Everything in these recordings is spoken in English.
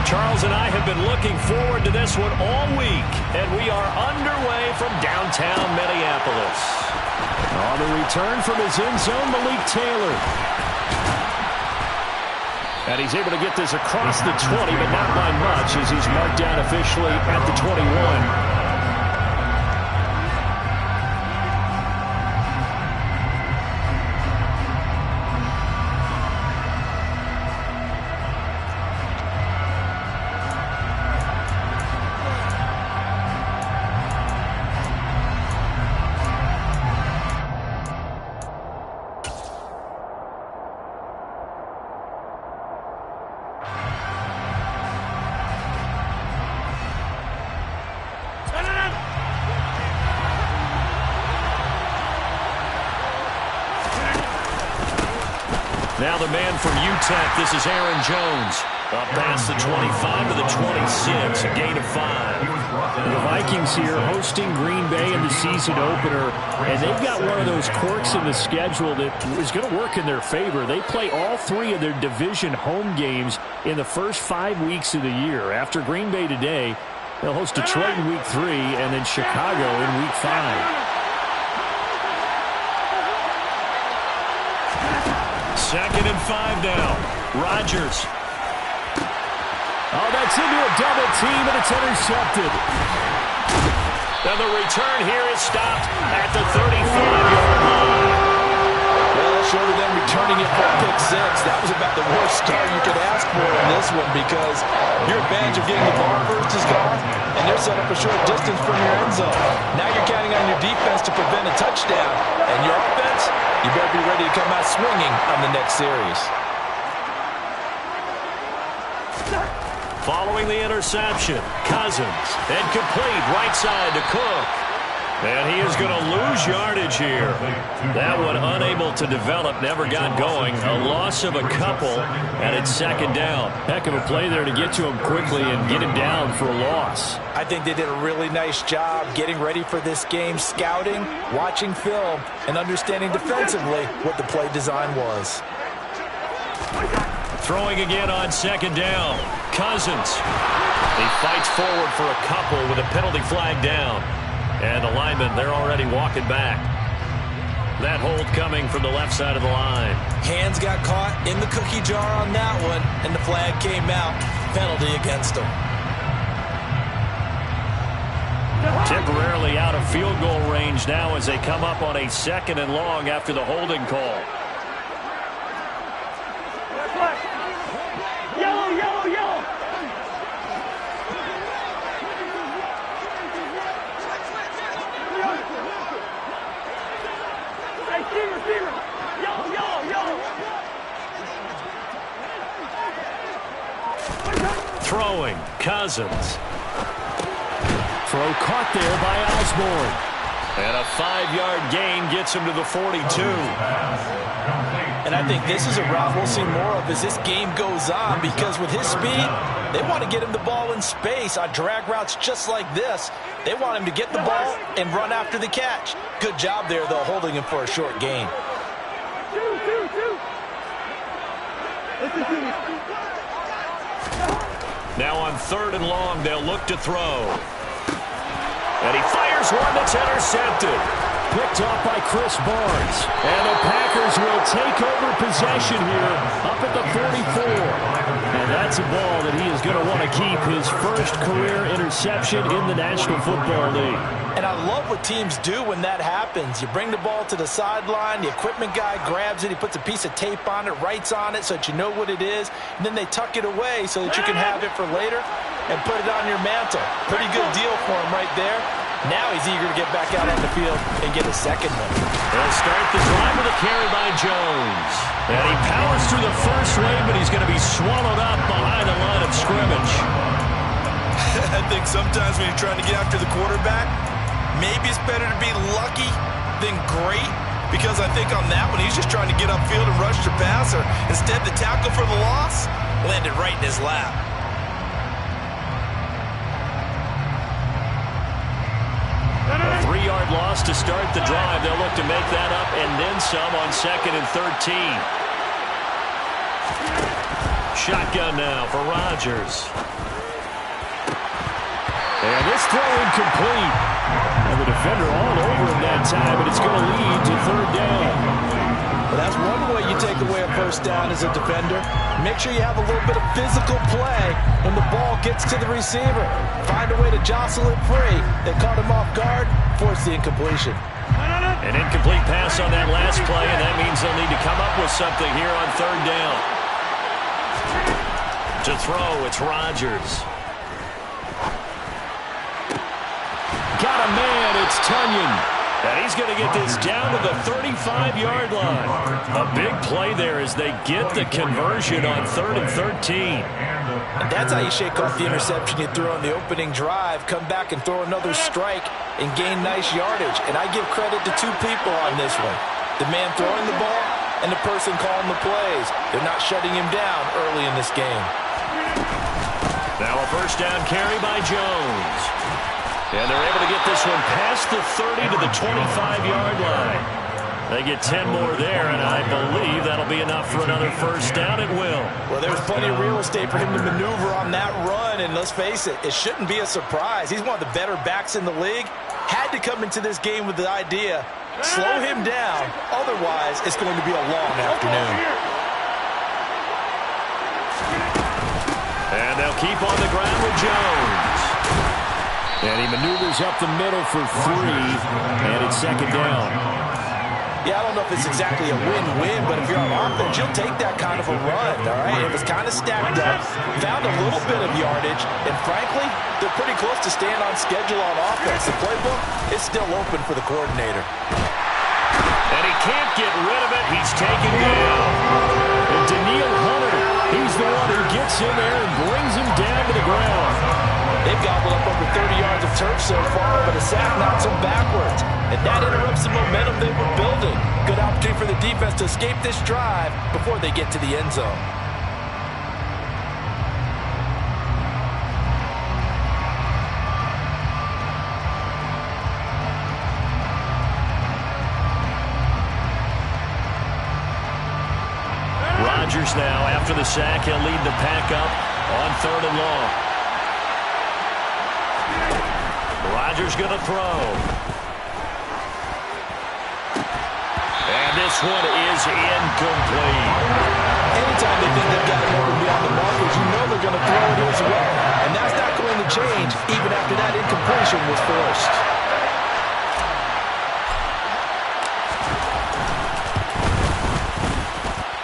Charles and I have been looking forward to this one all week, and we are underway from downtown Minneapolis. On the return from his end zone, Malik Taylor. And he's able to get this across the 20, but not by much, as he's marked down officially at the 21. Now the man from UTEP, this is Aaron Jones. Up past the 25 to the 26, a gain of 5. The Vikings here hosting Green Bay in the season opener, and they've got one of those quirks in the schedule that is going to work in their favor. They play all 3 of their division home games in the first 5 weeks of the year. After Green Bay today, they'll host Detroit in week 3 and then Chicago in week 5. Second and 5 now. Rodgers. Oh, that's into a double team, and it's intercepted. And the return here is stopped at the 35-yard line. Well, shorter than returning it for a pick 6. That was about the worst start you could ask for in this one, because your advantage of getting the ball first is gone, and they're set up a short distance from your end zone. Now you're counting on your defense to prevent a touchdown, and your offense, you better be ready to come out swinging on the next series. Following the interception, Cousins, and complete right side to Cook. And he is going to lose yardage here. That one unable to develop, never got going. A loss of a couple, and it's second down. Heck of a play there to get to him quickly and get him down for a loss. I think they did a really nice job getting ready for this game, scouting, watching film, and understanding defensively what the play design was. Throwing again on second down. Cousins. He fights forward for a couple with a penalty flag down. And the linemen, they're already walking back. That hold coming from the left side of the line. Hands got caught in the cookie jar on that one, and the flag came out. Penalty against him. Temporarily out of field goal range now as they come up on a second and long after the holding call. Yellow, yellow, yellow. Receiver. Yellow, yellow, yellow. Throwing, Cousins. Throw caught there by Osborne. And a 5-yard gain gets him to the 42. And I think this is a route we'll see more of as this game goes on, because with his speed, they want to get him the ball in space on drag routes just like this. They want him to get the ball and run after the catch. Good job there, though, holding him for a short gain. Now on third and long, they'll look to throw. And he fires one that's intercepted. Picked off by Chris Barnes. And the Packers will take over possession here up at the 44. And that's a ball that he is going to want to keep, his first career interception in the National Football League. And I love what teams do when that happens. You bring the ball to the sideline, the equipment guy grabs it, he puts a piece of tape on it, writes on it so that you know what it is, and then they tuck it away so that you can have it for later and put it on your mantle. Pretty good deal for him right there. Now he's eager to get back out on the field and get a second one. They'll start the drive with a carry by Jones. And he powers through the first wave, but he's going to be swallowed up behind the line of scrimmage. I think sometimes when you're trying to get after the quarterback, maybe it's better to be lucky than great, because I think on that one he's just trying to get upfield and rush the passer. Instead, the tackle for the loss landed right in his lap. A 3-yard loss to start the drive. They'll look to make that up and then some on second and 13. Shotgun now for Rodgers. And this throw incomplete. And the defender all over him that time, but it's going to lead to third down. Well, that's one way you take away a first down as a defender. Make sure you have a little bit of physical play when the ball gets to the receiver. Find a way to jostle it free. They caught him off guard, force the incompletion. An incomplete pass on that last play, and that means they'll need to come up with something here on third down. To throw, it's Rodgers. Got a man, it's Tunyon. And he's going to get this down to the 35-yard line. A big play there as they get the conversion on 3rd and 13. And that's how you shake off the interception you threw on the opening drive, come back and throw another strike and gain nice yardage. And I give credit to two people on this one. The man throwing the ball and the person calling the plays. They're not shutting him down early in this game. Now a first down carry by Jones. And they're able to get this one past the 30 to the 25-yard line. They get 10 more there, and I believe that'll be enough for another first down at will. Well, there's plenty of real estate for him to maneuver on that run, and let's face it, it shouldn't be a surprise. He's one of the better backs in the league. Had to come into this game with the idea, slow him down, otherwise it's going to be a long afternoon. And they'll keep on the ground with Jones. And he maneuvers up the middle for 3, and it's second down. Yeah, I don't know if it's exactly a win-win, but if you're on offense, you'll take that kind of a run, all right? It was kind of stacked up, found a little bit of yardage, and frankly, they're pretty close to staying on schedule on offense. The playbook is still open for the coordinator. And he can't get rid of it. He's taken down. And Daniil Hunter, he's the one who gets in there and brings him down to the ground. They've gobbled up over 30 yards of turf so far, but a sack knocks them backwards. And that interrupts the momentum they were building. Good opportunity for the defense to escape this drive before they get to the end zone. Rodgers now, after the sack, he'll lead the pack up on 3rd and long. Rodgers going to throw. And this one is incomplete. Anytime they think they've got it over beyond the markers, you know they're going to throw it as well. And that's not going to change even after that incompletion was forced.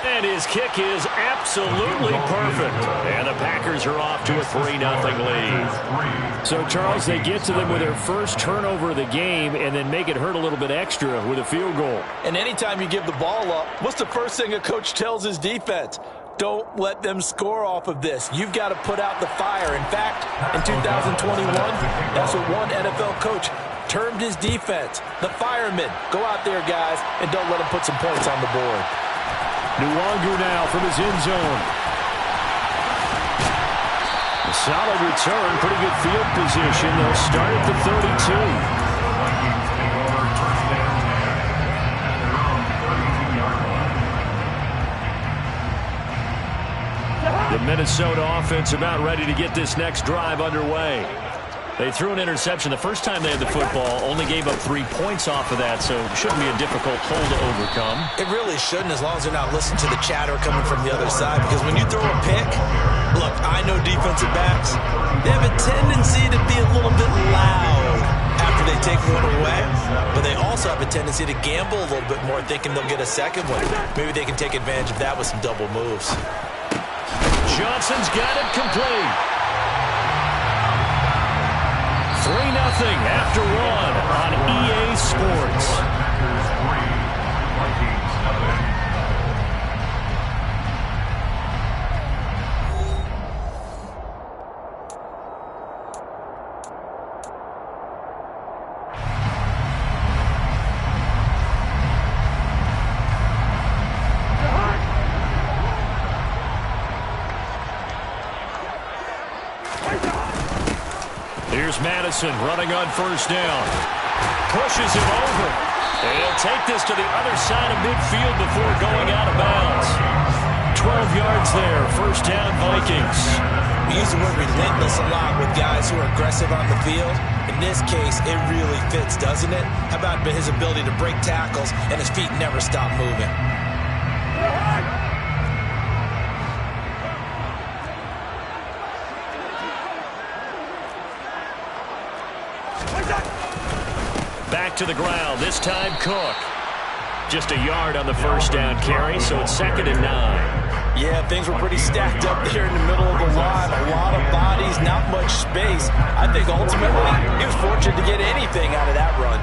And his kick is absolutely perfect. And the Packers are off to a 3-0 lead. So, Charles, they get to them with their first turnover of the game and then make it hurt a little bit extra with a field goal. And anytime you give the ball up, what's the first thing a coach tells his defense? Don't let them score off of this. You've got to put out the fire. In fact, in 2021, that's what one NFL coach termed his defense. The firemen. Go out there, guys, and don't let them put some points on the board. Nwangu now from his end zone. A solid return, pretty good field position. They'll start at the 32. The Minnesota offense about ready to get this next drive underway. They threw an interception the first time they had the football, only gave up 3 points off of that, so it shouldn't be a difficult hole to overcome. It really shouldn't, as long as they're not listening to the chatter coming from the other side, because when you throw a pick, look, I know defensive backs, they have a tendency to be a little bit loud after they take one away, but they also have a tendency to gamble a little bit more, thinking they'll get a second one. Maybe they can take advantage of that with some double moves. Johnson's got it complete. 3-0 after 1 on EA Sports. Here's Madison running on first down. Pushes him over. And he'll take this to the other side of midfield before going out of bounds. 12 yards there. First down, Vikings. We use the word relentless a lot with guys who are aggressive on the field. In this case, it really fits, doesn't it? How about his ability to break tackles and his feet never stop moving? Back to the ground, this time Cook. Just a yard on the first down carry, so it's 2nd and 9. Yeah, things were pretty stacked up there in the middle of the line. A lot of bodies, not much space. I think ultimately he was fortunate to get anything out of that run.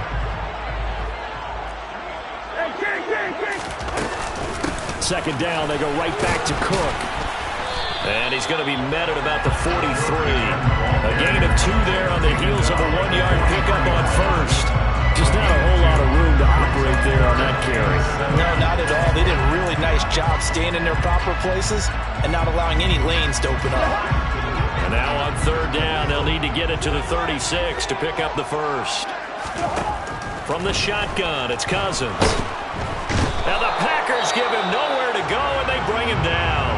Second down, they go right back to Cook. And he's going to be met at about the 43. A gain of 2 there on the heels of a 1-yard pickup on first. Just not a whole lot of room to operate there on that carry. No, not at all. They did a really nice job staying in their proper places and not allowing any lanes to open up. And now on 3rd down, they'll need to get it to the 36 to pick up the first. From the shotgun, it's Cousins. Now the Packers give him nowhere to go, and they bring him down.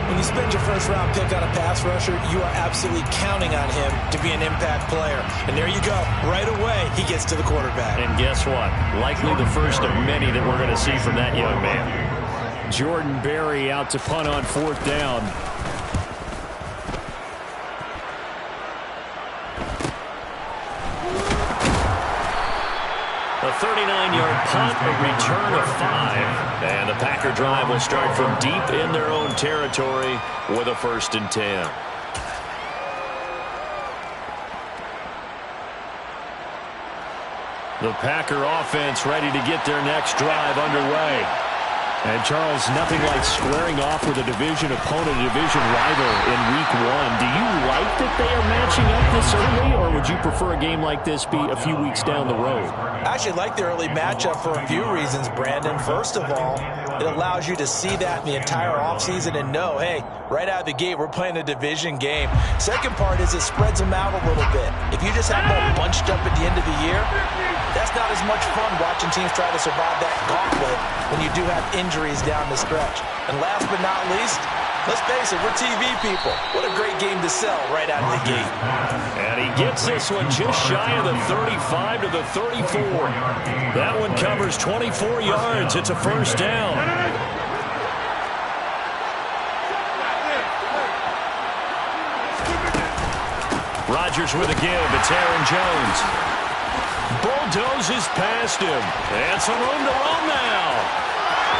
When you spend your first-round pick on a pass rusher, you are absolutely counting on him to be an impact player. And there you go. Right away, he gets to the quarterback. And guess what? Likely the first of many that we're going to see from that young man. Jordan Berry out to punt on 4th down. A 39-yard punt, a return of 5. And the Packer drive will start from deep in their own territory with a 1st and 10. The Packer offense ready to get their next drive underway. And, Charles, nothing like squaring off with a division opponent, a division rival in Week 1. Do you like that they are matching up this early, or would you prefer a game like this be a few weeks down the road? I actually like the early matchup for a few reasons, Brandon. First of all, it allows you to see that in the entire offseason and know, hey, right out of the gate, we're playing a division game. Second part is it spreads them out a little bit. If you just have them all bunched up at the end of the year, that's not as much fun watching teams try to survive that gauntlet when you do have injuries down the stretch. And last but not least, let's face it, we're TV people. What a great game to sell right out of the gate. And he gets this one just shy of the 35 to the 34. That one covers 24 yards. It's a first down. Rodgers with a give. It's Aaron Jones. Bulldozes past him. And some room to run now.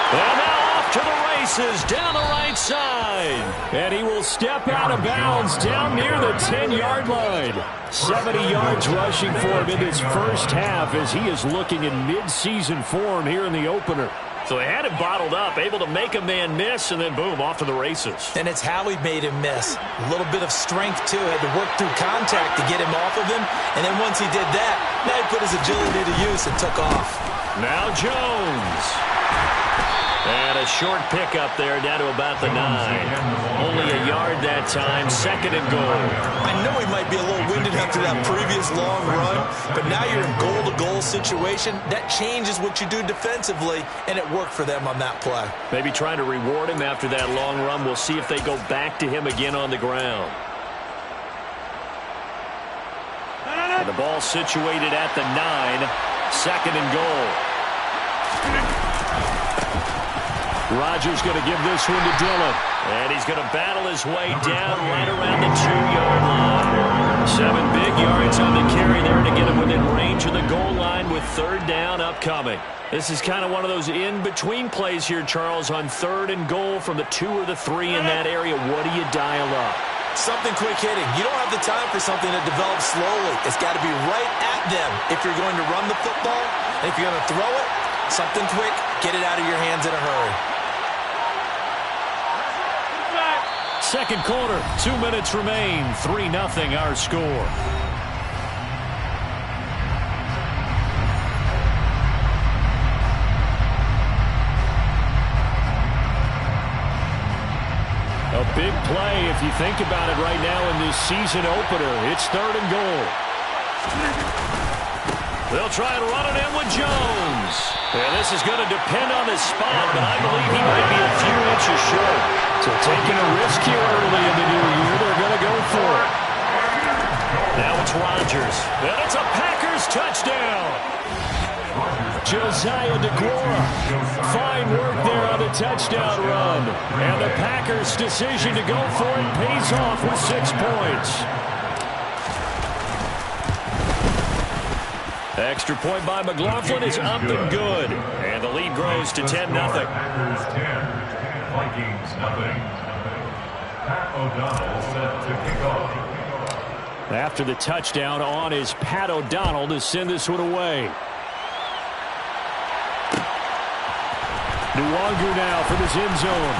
And now off to the races down the right side. And he will step out of bounds down near the 10-yard line. 70 yards rushing for him in this first half as he is looking in mid-season form here in the opener. So they had him bottled up, able to make a man miss, and then boom, off to the races. And it's how he made him miss. A little bit of strength, too. Had to work through contact to get him off of him. And then once he did that, now he put his agility to use and took off. Now Jones. And a short pickup there down to about the 9. Only a yard that time, 2nd and goal. I know he might be a little winded after that previous long run, but now you're in goal-to-goal situation. That changes what you do defensively, and it worked for them on that play. Maybe trying to reward him after that long run. We'll see if they go back to him again on the ground. And the ball situated at the 9, 2nd and goal. Rodgers going to give this one to Dillon. And he's going to battle his way down right around the 2-yard line. 7 big yards on the carry there to get him within range of the goal line with 3rd down upcoming. This is kind of one of those in-between plays here, Charles, on 3rd and goal from the 2 or the 3 in that area. What do you dial up? Something quick hitting. You don't have the time for something that develops slowly. It's got to be right at them if you're going to run the football. And if you're going to throw it, something quick, get it out of your hands in a hurry. Second quarter, 2 minutes remain, 3-0 our score. A big play if you think about it right now in this season opener. It's 3rd and goal. They'll try and run it in with Jones. And this is going to depend on his spot, but I believe he might be a few inches short. So taking a risk here early in the new year, they're going to go for it. Now it's Rodgers. And it's a Packers touchdown. Josiah DeGuara. Fine work there on the touchdown run. And the Packers' decision to go for it pays off with 6 points. Extra point by McLaughlin is up and good. And the lead grows to 10-0. Packers 10, Vikings nothing. Pat O'Donnell set to kick off. After the touchdown, on is Pat O'Donnell to send this one away. Nwangu now from his end zone.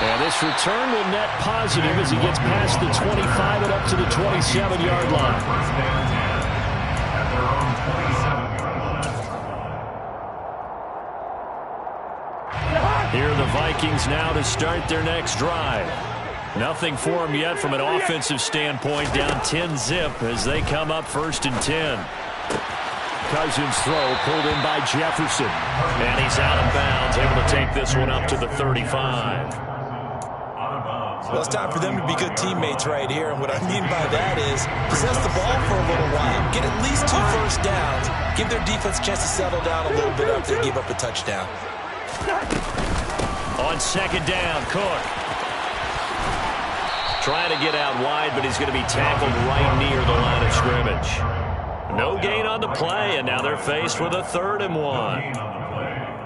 And this return will net positive as he gets past the 25 and up to the 27-yard line. First down 10 at their own 27-yard line. Here are the Vikings now to start their next drive. Nothing for them yet from an offensive standpoint. Down 10-zip as they come up 1st and 10. Cousins throw pulled in by Jefferson. And he's out of bounds, able to take this one up to the 35. Well, it's time for them to be good teammates right here. And what I mean by that is possess the ball for a little while. Get at least 2 first downs. Give their defense a chance to settle down a little bit after they give up a touchdown. On 2nd down, Cook. Trying to get out wide, but he's going to be tackled right near the line of scrimmage. No gain on the play, and now they're faced with a 3rd and 1.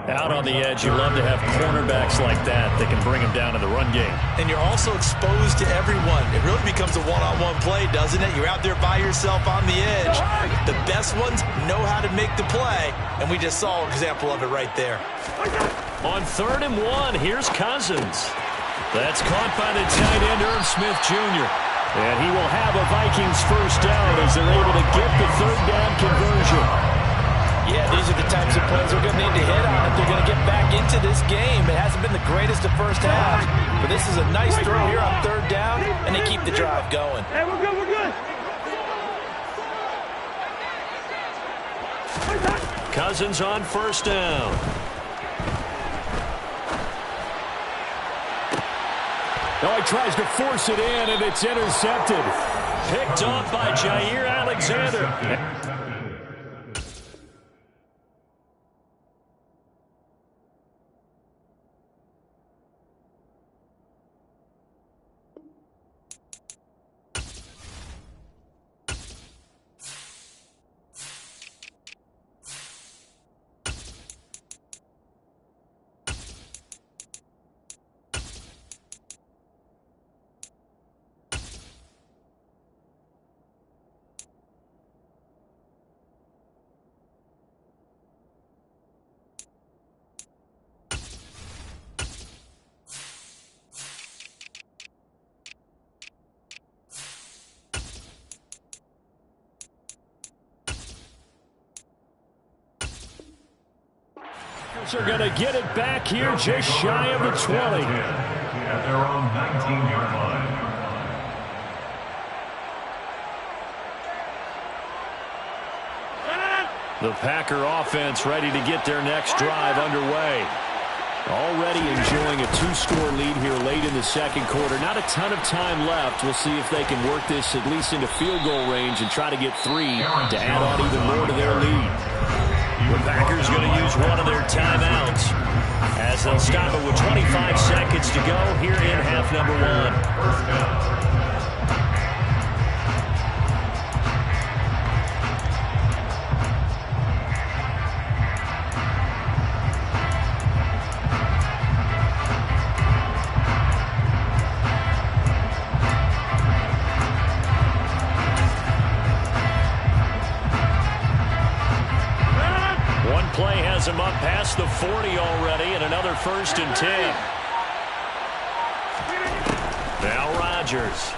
Out on the edge, you love to have cornerbacks like that can bring them down in the run game. And you're also exposed to everyone. It really becomes a one-on-one play, doesn't it? You're out there by yourself on the edge. The best ones know how to make the play, and we just saw an example of it right there. On 3rd and 1, here's Cousins. That's caught by the tight end, Irv Smith Jr. And he will have a Vikings first down as they're able to get the 3rd down conversion. Yeah, these are the types of plays we're going to need to hit on if they're going to get back into this game. It hasn't been the greatest of first halves, but this is a nice throw here on 3rd down, and they keep the drive going. Hey, we're good, we're good. Cousins on 1st down. Now he tries to force it in, and it's intercepted. Picked off by Jair Alexander. Are going to get it back here just shy of the 20. At their own 19-yard line. The Packer offense ready to get their next drive underway. Already enjoying a 2-score lead here late in the 2nd quarter. Not a ton of time left. We'll see if they can work this at least into field goal range and try to get 3 to add on even more to their lead. The Packers going to use one of their timeouts as they'll stop it with 25 seconds to go here in half number 1. First down. Play has him up past the 40 already, and another 1st and 10. Now Rodgers.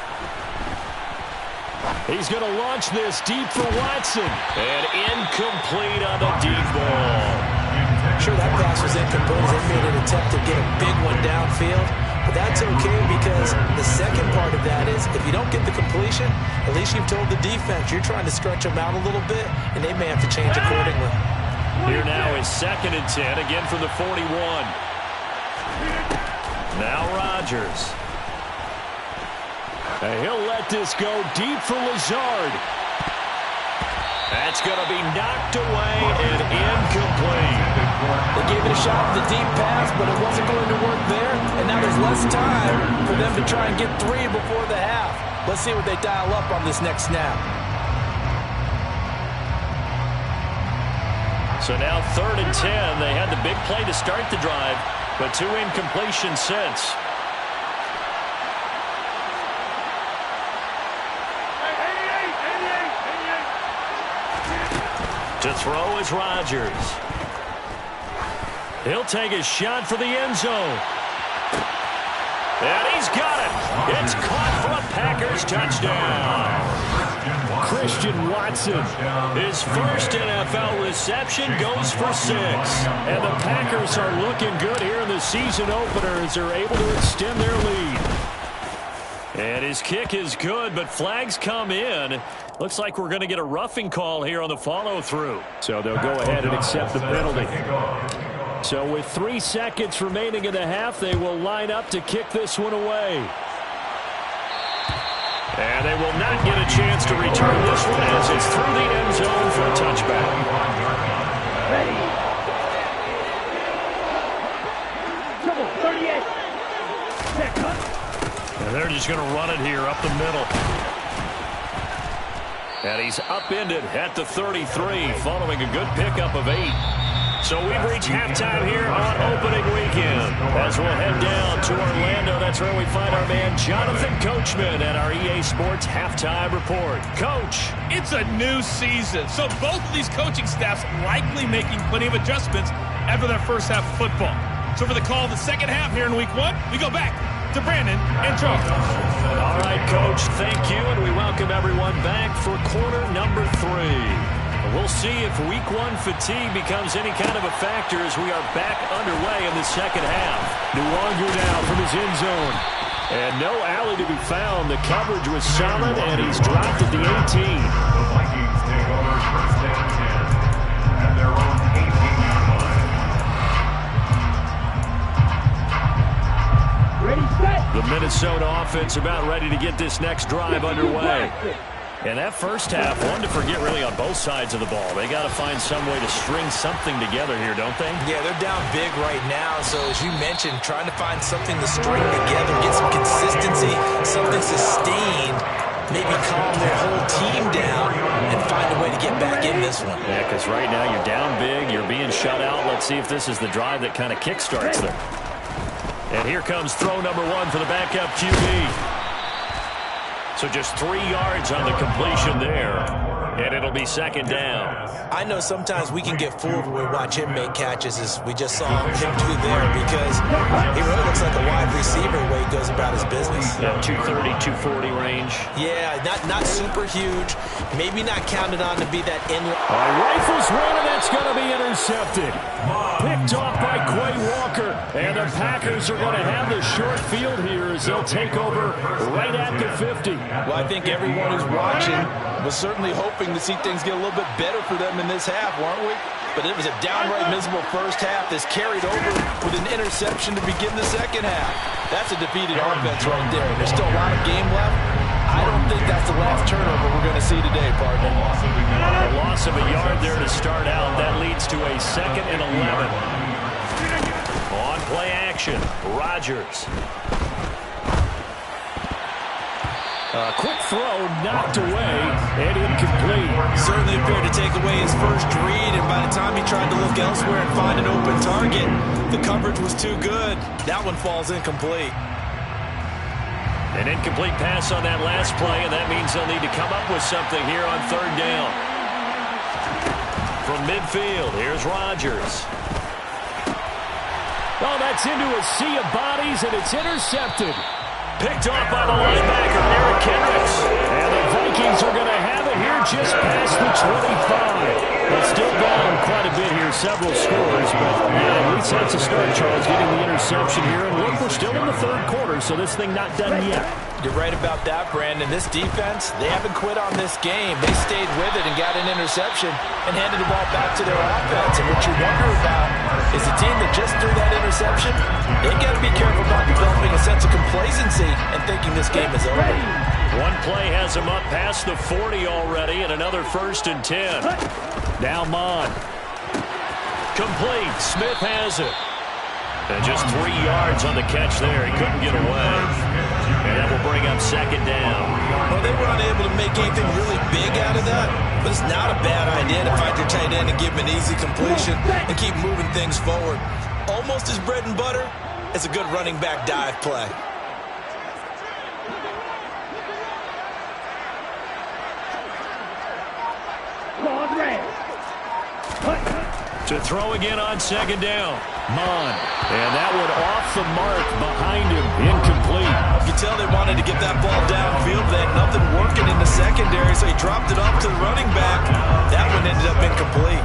He's going to launch this deep for Watson. And incomplete on the deep ball. Sure, that pass was incomplete as they made an attempt to get a big one downfield. But that's okay because the second part of that is if you don't get the completion, at least you've told the defense you're trying to stretch them out a little bit, and they may have to change accordingly. Here now is 2nd and 10, again from the 41. Now Rodgers. And he'll let this go deep for Lazard. That's going to be knocked away and incomplete. They gave it a shot with the deep pass, but it wasn't going to work there, and now there's less time for them to try and get 3 before the half. Let's see what they dial up on this next snap. So now 3rd and 10. They had the big play to start the drive, but 2 incompletions since. To throw is Rodgers. He'll take a shot for the end zone. And he's got it. It's caught for a Packers touchdown. Christian Watson. His first NFL reception goes for 6. And the Packers are looking good here in the season opener as they're able to extend their lead. And his kick is good, but flags come in. Looks like we're going to get a roughing call here on the follow-through. So they'll go ahead and accept the penalty. So with 3 seconds remaining in the half, they will line up to kick this one away. And they will not get a chance to return this one as it's through the end zone for a touchback. Ready. Double 38. And they're just going to run it here up the middle. And he's upended at the 33 following a good pickup of 8. So we've reached halftime here on opening weekend. As we'll head down to Orlando, that's where we find our man Jonathan Coachman at our EA Sports Halftime Report. Coach. It's a new season, so both of these coaching staffs likely making plenty of adjustments after their first half of football. So for the call of the second half here in week 1, we go back to Brandon and Charles. All right, Coach, thank you, and we welcome everyone back for quarter number 3. We'll see if week 1 fatigue becomes any kind of a factor as we are back underway in the second half. Nwangu now from his end zone. And no alley to be found. The coverage was solid, and he's dropped at the 18. The Vikings take over 1st and 10 at their own 18-yard line. Ready, set. The Minnesota offense about ready to get this next drive underway. And that first half, one to forget really on both sides of the ball. They got to find some way to string something together here, don't they? Yeah, they're down big right now, so as you mentioned, trying to find something to string together, get some consistency, something sustained, maybe calm their whole team down and find a way to get back in this one. Yeah, because right now you're down big, you're being shut out. Let's see if this is the drive that kind of kickstarts them. And here comes throw number 1 for the backup QB. So just 3 yards on the completion there, and it'll be second down. I know sometimes we can get fooled when we watch him make catches, as we just saw him do there, because he really looks like a wide receiver the way he goes about his business. Yeah, 230, 240 range. Yeah, not super huge, maybe not counted on to be that inline. Rifles one, and that's going to be intercepted. Picked off by Quay Walker, and the Packers are going to have the short field here as they'll take over right at the 50. Well, I think everyone who's watching was certainly hoping to see things get a little bit better for them in this half, weren't we? But it was a downright miserable first half that's carried over with an interception to begin the second half. That's a defeated offense right there. There's still a lot of game left. I don't think that's the last turnover we're going to see today, partner. A loss of a yard there to start out. That leads to a 2nd and 11. On play action, Rodgers. A quick throw knocked away and incomplete. Certainly appeared to take away his first read, and by the time he tried to look elsewhere and find an open target, the coverage was too good. That one falls incomplete. An incomplete pass on that last play, and that means they'll need to come up with something here on 3rd down. From midfield, here's Rodgers. Oh, that's into a sea of bodies, and it's intercepted. Picked off by the linebacker, Eric Kendricks. And the Vikings are going to have it here just past the 25. They're still down quite a bit here, several scores. But, yeah, at least that's a start, Charles, getting the interception here. And look, we're still in the 3rd quarter, so this thing not done yet. You're right about that, Brandon. This defense, they haven't quit on this game. They stayed with it and got an interception and handed the ball back to their offense. And what you wonder about is the team that just threw that interception, they got to be careful about developing a sense of complacency and thinking this game is over. One play has him up past the 40 already, and another 1st and 10. Now Mon. Complete. Smith has it. And just 3 yards on the catch there. He couldn't get away. And that will bring up 2nd down. Well, they were unable to make anything really big out of that, but it's not a bad idea to find your tight end and give him an easy completion and keep moving things forward. Almost as bread and butter as a good running back dive play. To throw again on 2nd down. Mon. And that one off the mark behind him. Incomplete. You can tell they wanted to get that ball downfield. They had nothing working in the secondary, so he dropped it off to the running back. That one ended up incomplete.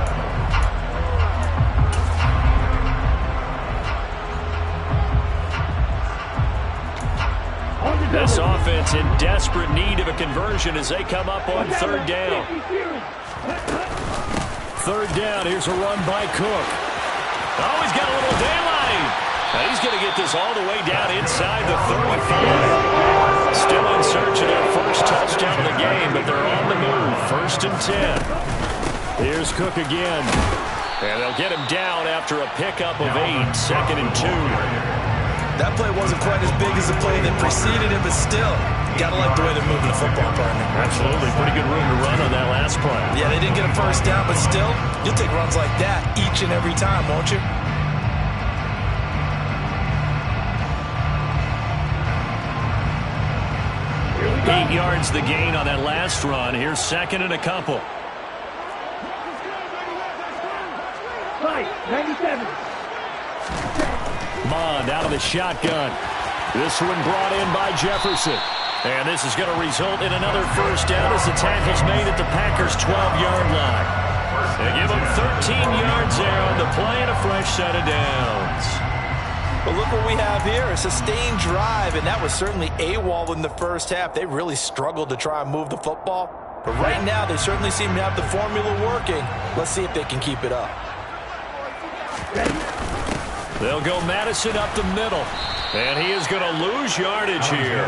This offense in desperate need of a conversion as they come up on 3rd down. 3rd down, here's a run by Cook. Oh, he's got a little daylight. Now he's going to get this all the way down inside the 35. Still in search of their first touchdown of the game, but they're on the move. 1st and 10. Here's Cook again. And they'll get him down after a pickup of 8. 2nd and 2. That play wasn't quite as big as the play that preceded it, but still, gotta like the way they're moving the football, partner. Absolutely. Pretty good room to run on that last play. Yeah, they didn't get a first down, but still, you'll take runs like that each and every time, won't you? Eight yards the gain on that last run. Here's 2nd and a couple. 97. Mond out of the shotgun. This one brought in by Jefferson. And this is going to result in another first down as the tackle's made at the Packers' 12-yard line. They give them 13 yards there on the play and a fresh set of downs. But look what we have here, a sustained drive, and that was certainly AWOL in the first half. They really struggled to try and move the football. But right now, they certainly seem to have the formula working. Let's see if they can keep it up. They'll go Madison up the middle. And he is going to lose yardage here.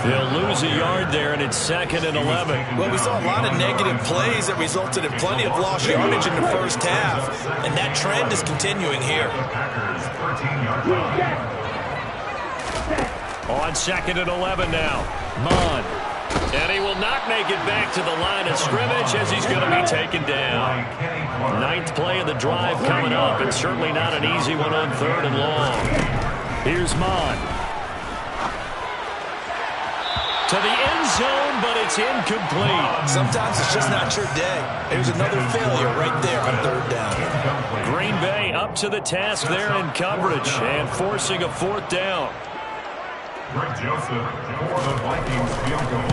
He'll lose a yard there, and it's 2nd and 11. Well, we saw a lot of negative plays that resulted in plenty of lost yardage in the first half, and that trend is continuing here. On 2nd and 11 now. Mon. And he will not make it back to the line of scrimmage as he's going to be taken down. 9th play of the drive coming up, and certainly not an easy one on 3rd and long. Here's Mon. To the end zone, but it's incomplete. Sometimes it's just not your day. There's another failure right there on 3rd down. Green Bay up to the task there in coverage and forcing a 4th down. Greg Joseph for the Vikings field goal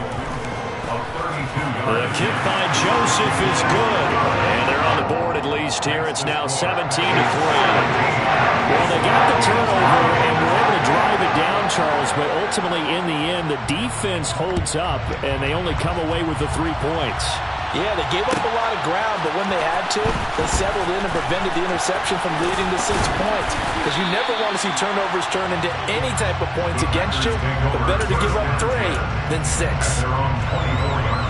of 32 The yards. kick by Joseph is good. And they're on the board at least here. It's now 17-3. Well, they got the turnover and were able to drive it down, Charles, but ultimately in the end, the defense holds up, and they only come away with the 3 points. Yeah, they gave up a lot of ground, but when they had to, they settled in and prevented the interception from leading to 6 points. Because you never want to see turnovers turn into any type of points against you, but better to give up 3 than 6. They're on 24 yards.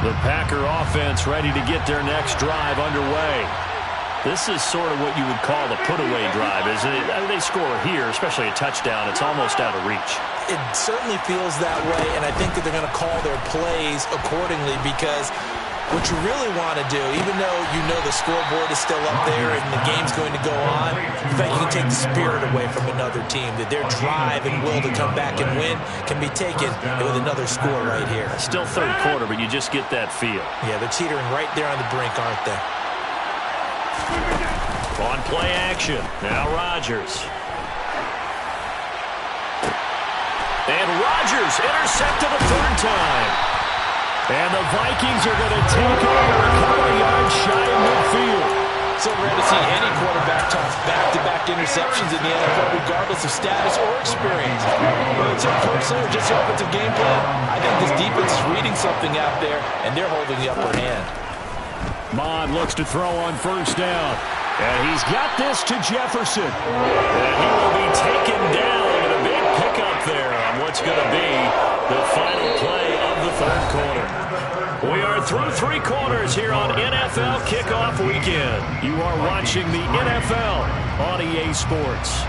The Packer offense ready to get their next drive underway. This is sort of what you would call the put-away drive, isn't it? I mean, they score here, especially a touchdown. It's almost out of reach. It certainly feels that way, and I think that they're going to call their plays accordingly because what you really want to do, even though you know the scoreboard is still up there and the game's going to go on, in fact, you can take the spirit away from another team, that their drive and will to come back and win can be taken with another score right here. Still 3rd quarter, but you just get that feel. Yeah, they're teetering right there on the brink, aren't they? On play action, now Rodgers. And Rodgers intercepted a 3rd time. And the Vikings are going to take over a couple of yards shy of midfield. so rare to see any quarterback toss back-to-back interceptions in the NFL, regardless of status or experience. Whether it's personally or just the offensive game plan, I think this defense is reading something out there, and they're holding the upper hand. Mond looks to throw on first down. And he's got this to Jefferson. And he will be taken down with a big pickup there on what's going to be the final play of the third quarter. We are through 3 quarters here on NFL Kickoff Weekend. You are watching the NFL on EA Sports.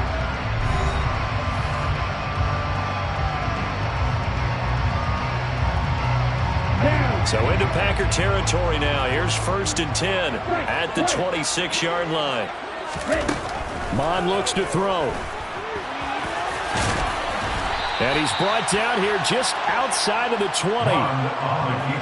So into Packer territory now. Here's 1st and 10 at the 26-yard line. Mond looks to throw. And he's brought down here just outside of the 20.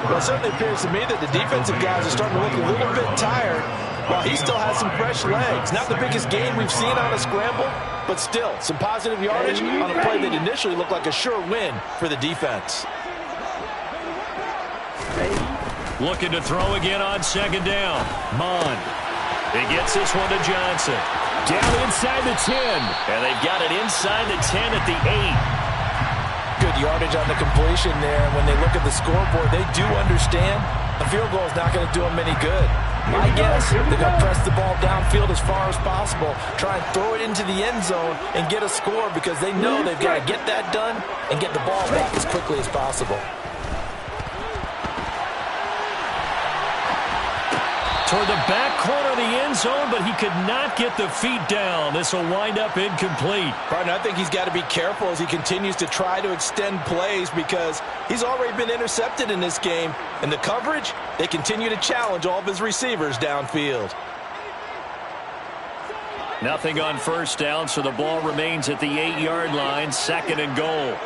Well, it certainly appears to me that the defensive guys are starting to look a little bit tired, while he still has some fresh legs. Not the biggest gain we've seen on a scramble, but still some positive yardage on a play that initially looked like a sure win for the defense. Looking to throw again on 2nd down. Mond. He gets this one to Johnson. Down inside the 10. And they've got it inside the 10 at the 8. Good yardage on the completion there. When they look at the scoreboard, they do understand a field goal is not going to do them any good. My guess, they're going to press the ball downfield as far as possible, try and throw it into the end zone and get a score because they know they've got to get that done and get the ball back as quickly as possible. Toward the back corner of the end zone, but he could not get the feet down. This will wind up incomplete. Partner, I think he's got to be careful as he continues to try to extend plays because he's already been intercepted in this game. And the coverage, they continue to challenge all of his receivers downfield. Nothing on first down, so the ball remains at the 8-yard line, 2nd and goal.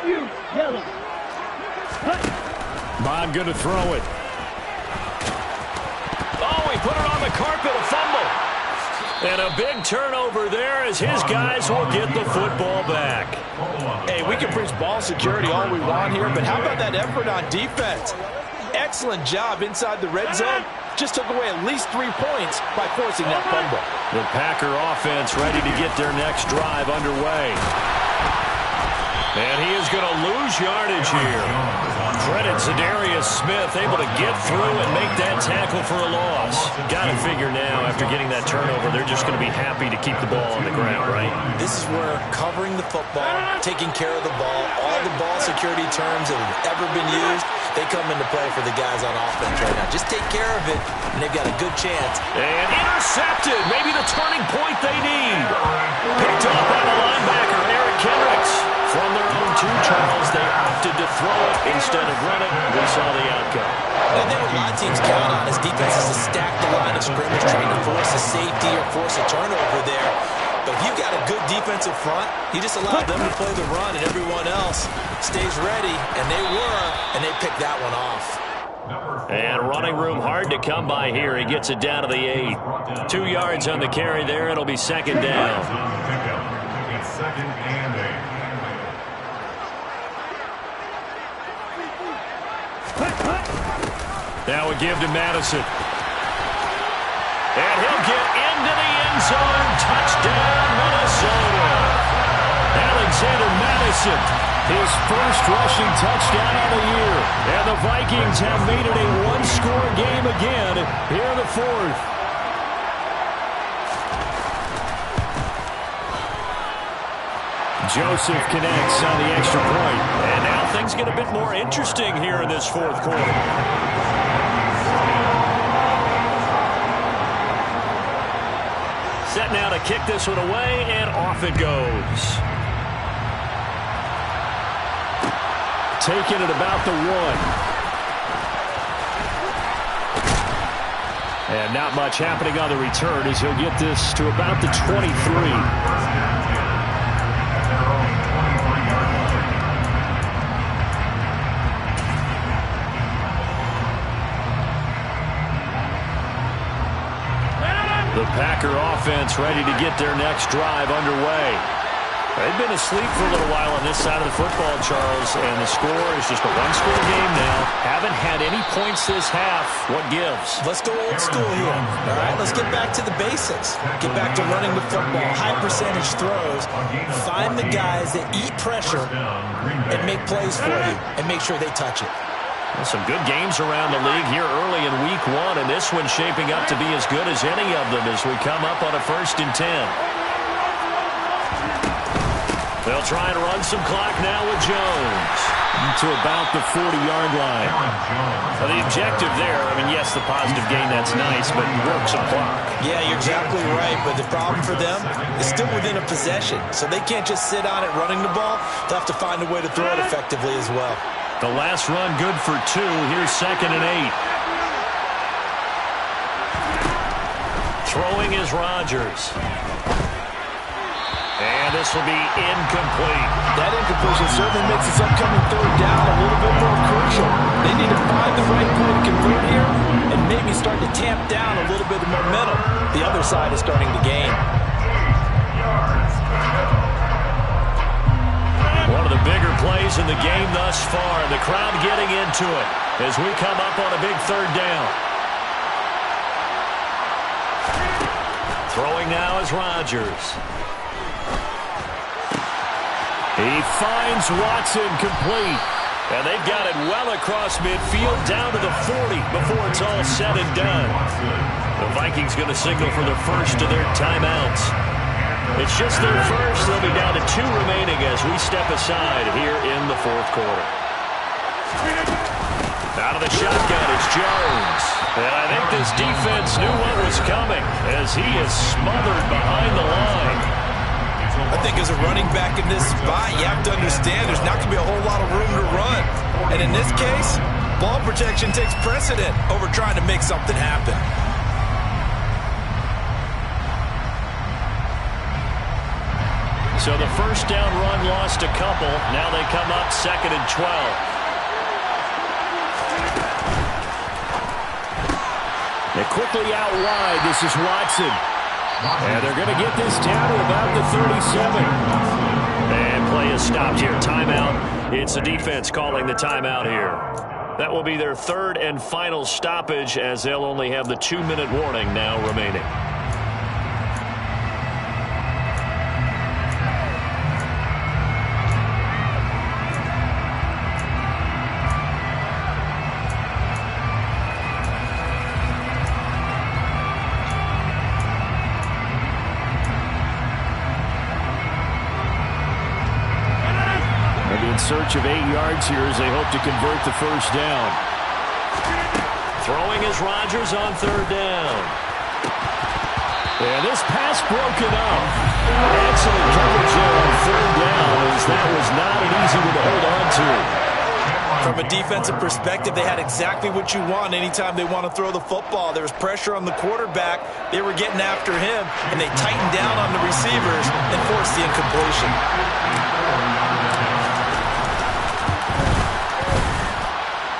Mond going to throw it. Oh, he put it on the carpet, a fumble. And a big turnover there as his guys will get the football back. Hey, we can preach ball security all we want here, but how about that effort on defense? Excellent job inside the red zone. Just took away at least 3 points by forcing that fumble. The Packer offense ready to get their next drive underway. And he is going to lose yardage here. Credit Zadarius Smith, able to get through and make that tackle for a loss. Got to figure now, after getting that turnover, they're just going to be happy to keep the ball on the ground, right? This is where covering the football, taking care of the ball, all the ball security terms that have ever been used, they come into play for the guys on offense right now. Just take care of it, and they've got a good chance. And intercepted, maybe the turning point they need. Picked up by the linebacker, Eric Kendricks. From their own 2 trials, they opted to throw it instead of run it. We saw the outcome. I think what my teams count on is defenses to stack the line of scrimmage, trying to force a safety or force a turnover there. But if you've got a good defensive front, you just allow them to play the run, and everyone else stays ready, and they picked that one off. And running room hard to come by here. He gets it down to the 8. 2 yards on the carry there. It'll be 2nd down. Second and 8. That would give to Madison. And he'll get into the end zone. Touchdown, Minnesota. Alexander Madison, his first rushing touchdown of the year. And the Vikings have made it a 1-score game again here in the 4th. Joseph connects on the extra point. And now things get a bit more interesting here in this 4th quarter. Set now to kick this one away, and off it goes. Taking it about the 1. And not much happening on the return as he'll get this to about the 23. The Packer offense ready to get their next drive underway. They've been asleep for a little while on this side of the football, Charles, and the score is just a one-score game now. Haven't had any points this half. What gives? Let's go old school here. All right, let's get back to the basics. Get back to running the football, high percentage throws. Find the guys that eat pressure and make plays for you and make sure they touch it. Well, some good games around the league here early in week 1, and this one's shaping up to be as good as any of them as we come up on a 1st and 10. They'll try and run some clock now with Jones. To about the 40-yard line. Well, the objective there, I mean, yes, the positive gain, that's nice, but work some clock. Yeah, you're exactly right, but the problem for them is still within a possession, so they can't just sit on it running the ball. They'll have to find a way to throw it effectively as well. The last run good for 2. Here's 2nd and 8. Throwing is Rodgers. And this will be incomplete. That incompletion certainly makes this upcoming 3rd down a little bit more crucial. They need to find the right play to convert here and maybe start to tamp down a little bit of momentum. The other side is starting to gain. One of the bigger plays in the game thus far. The crowd getting into it as we come up on a big 3rd down. Throwing now is Rodgers. He finds Watson complete. And they've got it well across midfield down to the 40 before it's all said and done. The Vikings going to signal for the first of their timeouts. It's just their first. They'll be down to 2 remaining as we step aside here in the 4th quarter. Out of the shotgun, it's Jones. And I think this defense knew what was coming as he is smothered behind the line. I think as a running back in this spot, you have to understand there's not going to be a whole lot of room to run. And in this case, ball protection takes precedent over trying to make something happen. So the first down run lost a couple. Now they come up 2nd and 12. They're quickly out wide. This is Watson. And they're going to get this down to about the 37. And play is stopped here. Timeout. It's the defense calling the timeout here. That will be their 3rd and final stoppage as they'll only have the 2-minute warning now remaining. Search of 8 yards here as they hope to convert the first down. Throwing is Rodgers on 3rd down. And this pass broken up. Excellent coverage there on 3rd down as that was not an easy one to hold on to. From a defensive perspective, they had exactly what you want anytime they want to throw the football. There was pressure on the quarterback. They were getting after him, and they tightened down on the receivers and forced the incompletion.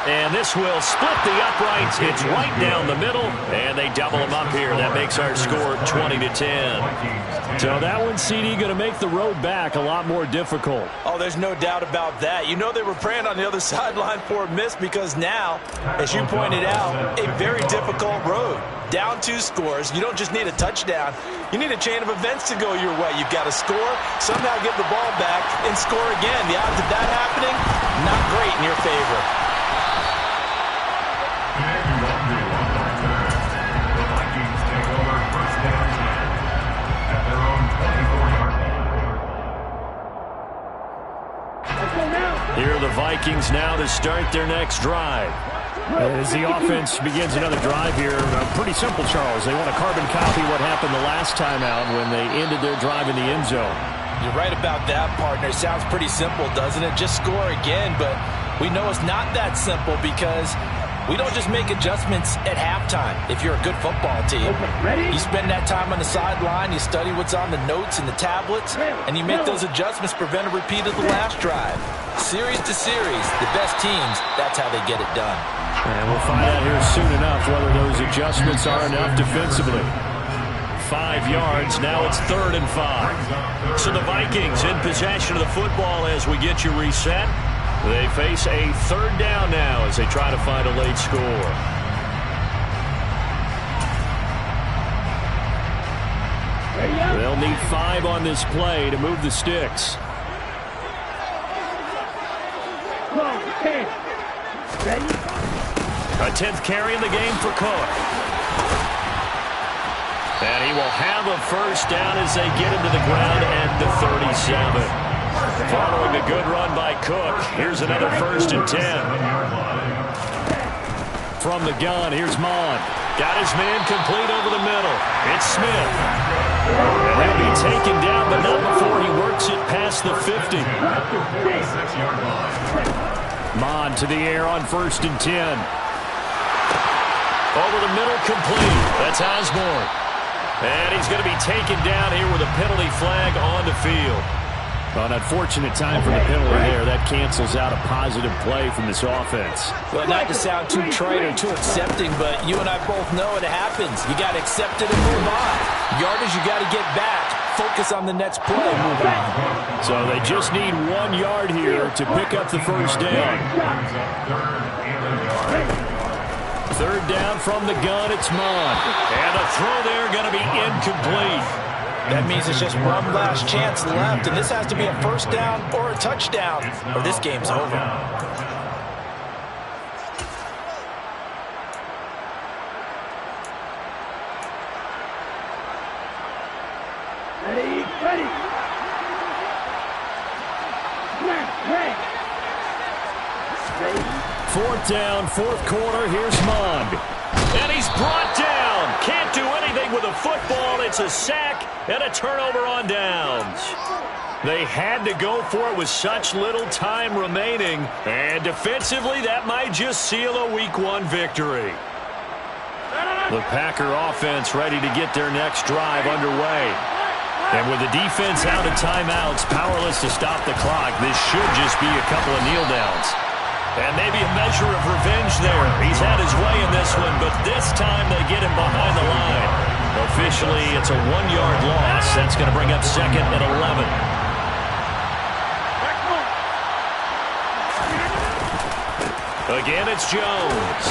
And this will split the uprights. It's right down the middle, and they double them up here. That makes our score 20-10. So that one, CD, going to make the road back a lot more difficult. Oh, there's no doubt about that. You know they were praying on the other sideline for a miss because now, as you pointed out, a very difficult road. Down 2 scores. You don't just need a touchdown. You need a chain of events to go your way. You've got to score, somehow get the ball back, and score again. The odds of that happening, not great in your favor. Here are the Vikings now to start their next drive. As the offense begins another drive here, pretty simple, Charles. They want to carbon copy what happened the last time out when they ended their drive in the end zone. You're right about that, partner. Sounds pretty simple, doesn't it? Just score again, but we know it's not that simple because we don't just make adjustments at halftime if you're a good football team. You spend that time on the sideline, you study what's on the notes and the tablets, and you make those adjustments, prevent a repeat of the last drive. Series to series, the best teams, that's how they get it done. And we'll find out here soon enough whether those adjustments are enough defensively. 5 yards. Now it's 3rd and 5. So the Vikings in possession of the football as we get you reset. They face a 3rd down now as they try to find a late score. They'll need 5 on this play to move the sticks. Ready? A 10th carry in the game for Cook. And he will have a first down as they get him to the ground at the 37. Following the good run by Cook, here's another 1st and 10. From the gun, here's Mon. Got his man complete over the middle. It's Smith. And he'll be taken down, but not before he works it past the 50. Mon to the air on 1st and 10. Over the middle, complete. That's Osborne. And he's going to be taken down here with a penalty flag on the field. Well, an unfortunate time for the penalty there. That cancels out a positive play from this offense. Well, not to sound too trite or too accepting, but you and I both know it happens. You got to accept it and move on. Yardage, you got to get back. Focus on the next play. Move on. So they just need 1 yard here to pick up the first down. 3rd down from the gun. It's Mon. And the throw there going to be incomplete. That means it's just one last chance left, and this has to be a first down or a touchdown, or this game's over. Ready. 4th down, 4th quarter. Here's Mon. And he's brought down. Can't do anything with a football. It's a sack and a turnover on downs. They had to go for it with such little time remaining. And defensively, that might just seal a Week 1 victory. The Packer offense ready to get their next drive underway. And with the defense out of timeouts, powerless to stop the clock, this should just be a couple of kneel downs. And maybe a measure of revenge there. He's had his way in this one, but this time they get him behind the line. Officially, it's a 1-yard loss. That's going to bring up 2nd and 11. Again, it's Jones.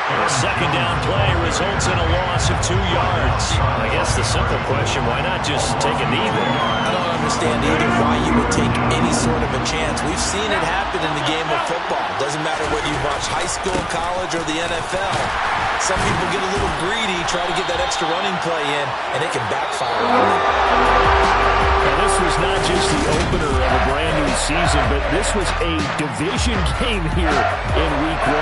The 2nd down play results in a loss of 2 yards. I guess the simple question, why not just take a knee there? I don't understand either why you would take any sort of a chance. We've seen it happen in the game of football. Doesn't matter whether you watch high school, college, or the NFL. Some people get a little greedy, try to get that extra running play in, and it can backfire on them. Now, this was not just the opener of a brand new season, but this was a division game here in Week 1.